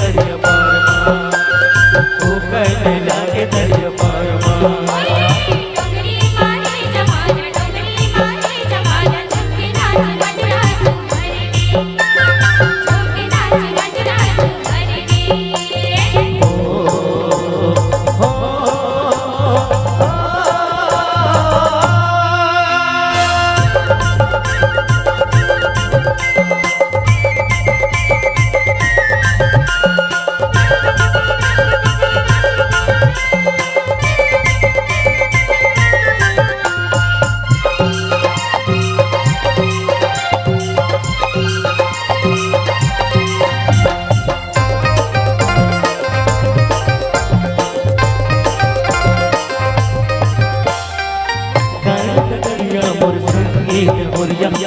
दरिया पार ओ कहने लागे दरिया पार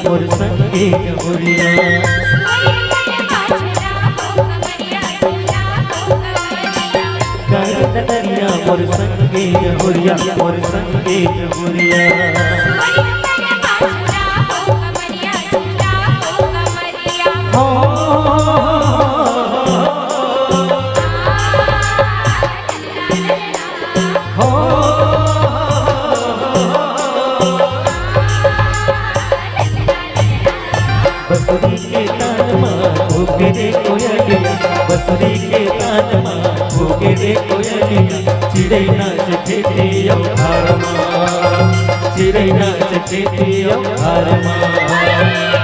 मोर संगीत होरिया दरिया मोर संगीत होरिया मोर संगीत होरिया बसुरी के तान माँ भूखे रे कोयलिया बसुरी के तान माँ भूखे रे कोयलिया चिड़ै नाच खेती अवधार माँ चिड़ै नाच खेती अवधार माँ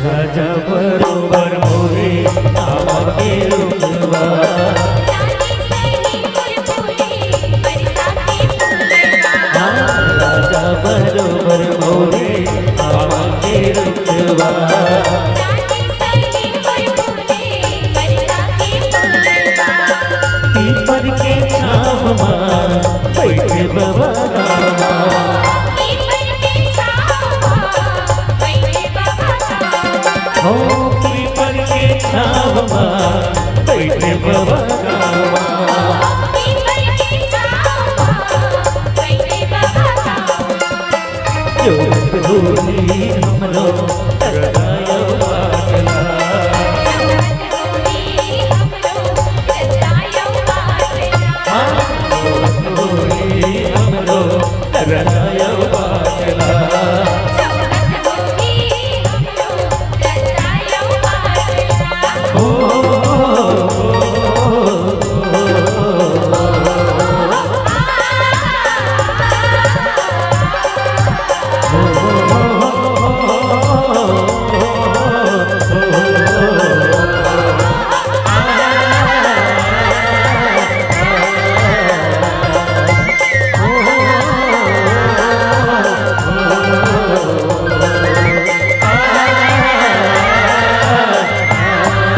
राजा बरोबर मोरे आवागे रुकवा राजा बरोबर मोरे आवागे रुकवा पीपर के छाव मां बैठे बाबा हो पीपर के छाव मां बैठे बाबा